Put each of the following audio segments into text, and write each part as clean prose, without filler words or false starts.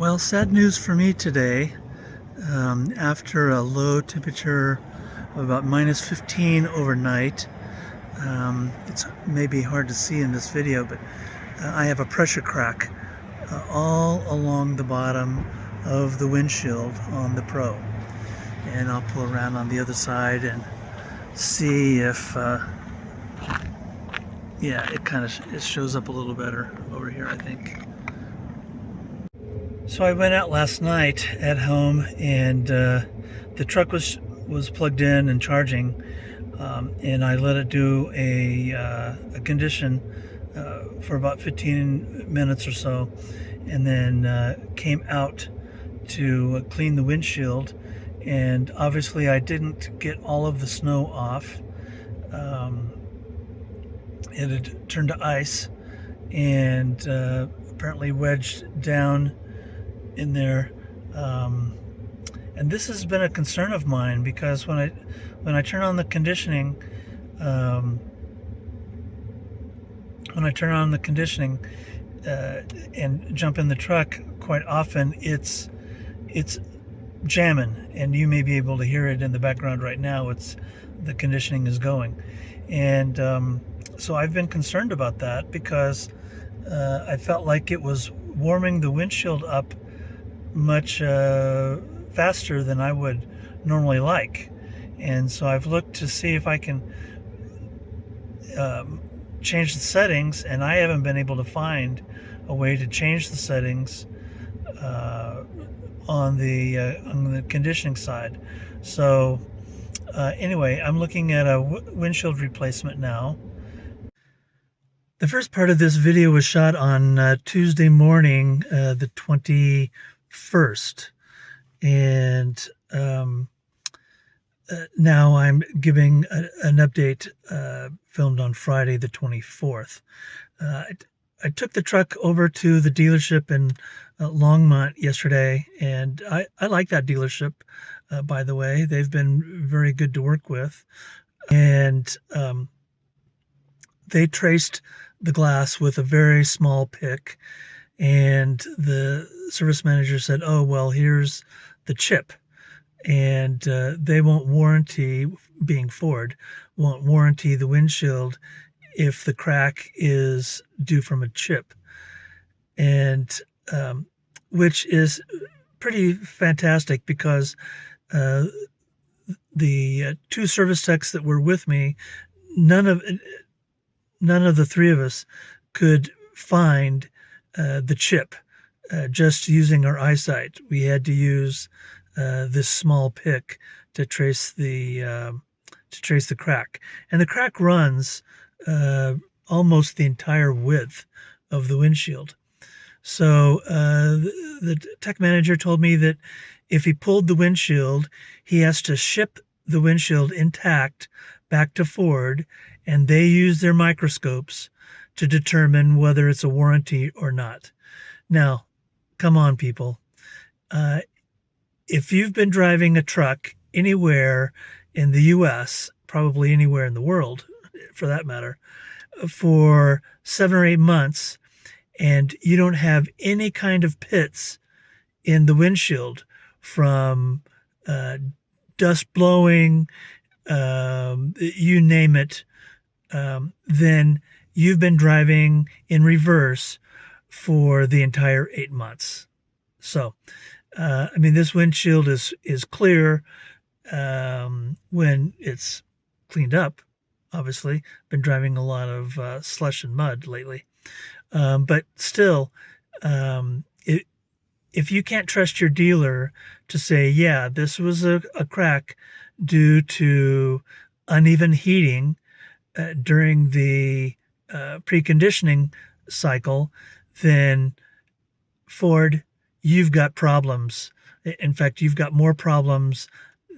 Well, sad news for me today. After a low temperature of about minus 15 overnight, it's maybe hard to see in this video, but I have a pressure crack all along the bottom of the windshield on the Pro. And I'll pull around on the other side and see if, yeah, it shows up a little better over here, I think. So I went out last night at home, and the truck was plugged in and charging, and I let it do a condition for about 15 minutes or so, and then came out to clean the windshield. And obviously, I didn't get all of the snow off. It had turned to ice, and apparently wedged down in there, and this has been a concern of mine because when I turn on the conditioning, and jump in the truck, quite often it's jamming, and you may be able to hear it in the background right now. It's the conditioning is going, and so I've been concerned about that because I felt like it was warming the windshield up much faster than I would normally like. And so I've looked to see if I can change the settings, and I haven't been able to find a way to change the settings on the conditioning side. So anyway, I'm looking at a windshield replacement now. The first part of this video was shot on Tuesday morning, the 21st, and now I'm giving an update filmed on Friday, the 24th. I took the truck over to the dealership in Longmont yesterday, and I like that dealership, by the way. They've been very good to work with, and they traced the glass with a very small pick, and the service manager said, "Oh, well, here's the chip." And they won't warranty, being Ford, won't warranty the windshield if the crack is due from a chip. And which is pretty fantastic because the two service techs that were with me, none of the three of us could find the chip just using our eyesight. We had to use this small pick to trace the crack, and the crack runs almost the entire width of the windshield. So the tech manager told me that if he pulled the windshield, he has to ship the windshield intact back to Ford, and they use their microscopes to determine whether it's a warranty or not. Now, come on, people. If you've been driving a truck anywhere in the U.S., probably anywhere in the world, for that matter, for 7 or 8 months, and you don't have any kind of pits in the windshield from dust blowing, you name it, then you've been driving in reverse for the entire 8 months. So, I mean, this windshield is clear when it's cleaned up. Obviously, been driving a lot of slush and mud lately, but still, if you can't trust your dealer to say, yeah, this was a crack due to uneven heating during the preconditioning cycle, then Ford, you've got problems. In fact, you've got more problems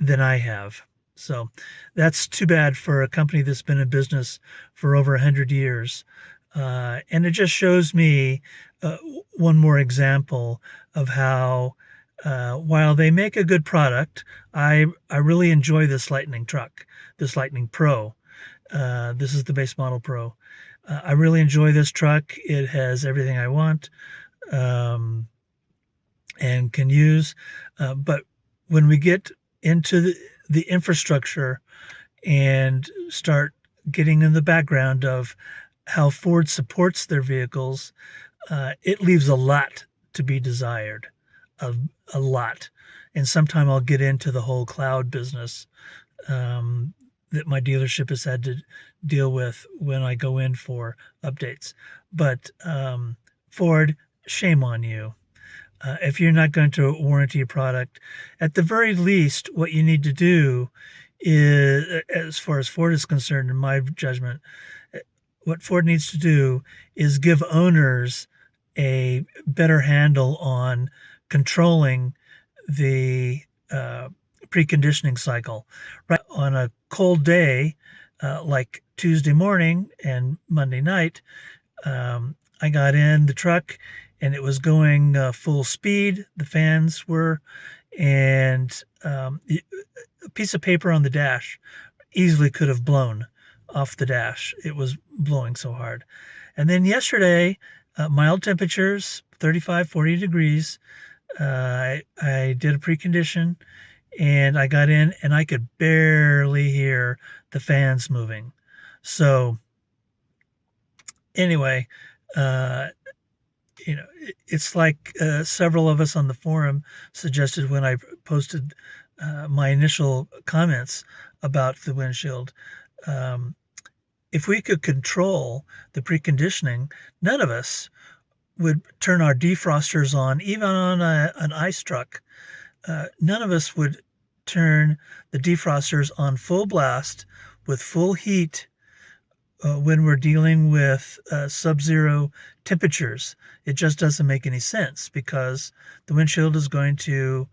than I have. So that's too bad for a company that's been in business for over 100 years. And it just shows me one more example of how, while they make a good product, I really enjoy this Lightning truck, this Lightning Pro. This is the base model Pro. I really enjoy this truck. It has everything I want. and can use. But when we get into the infrastructure and start getting in the background of how Ford supports their vehicles, it leaves a lot to be desired, a, a lot. And sometime I'll get into the whole cloud business that my dealership has had to deal with when I go in for updates. But Ford, shame on you. If you're not going to warranty a product, at the very least, what you need to do is, as far as Ford is concerned, in my judgment, what Ford needs to do is give owners a better handle on controlling the preconditioning cycle. Right on a cold day, like Tuesday morning and Monday night, I got in the truck and it was going full speed. The fans were, and a piece of paper on the dash easily could have blown off the dash. It was blowing so hard. And then yesterday, mild temperatures, 35, 40 degrees. I did a precondition and I got in and I could barely hear the fans moving. So anyway, uh, it's like several of us on the forum suggested when I posted my initial comments about the windshield. Um, if we could control the preconditioning, none of us would turn our defrosters on, even on an ice truck. None of us would turn the defrosters on full blast with full heat when we're dealing with sub-zero temperatures. It just doesn't make any sense because the windshield is going to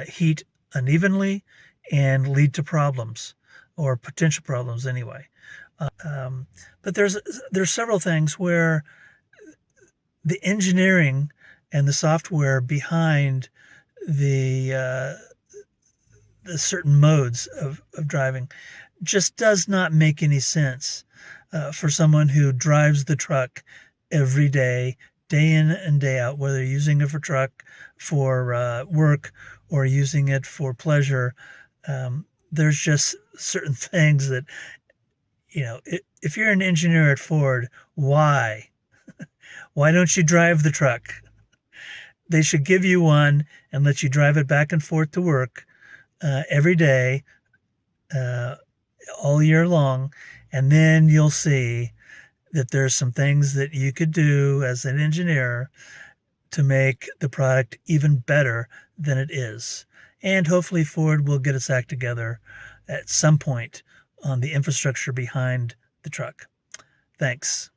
heat unevenly and lead to problems or potential problems anyway. But there's several things where the engineering and the software behind the certain modes of driving just does not make any sense for someone who drives the truck every day, day in and day out, whether using it for work or using it for pleasure. There's just certain things that, if you're an engineer at Ford, why? Why don't you drive the truck? They should give you one and let you drive it back and forth to work every day, all year long, and then you'll see that there's some things that you could do as an engineer to make the product even better than it is. And hopefully Ford will get its act together at some point on the infrastructure behind the truck. Thanks.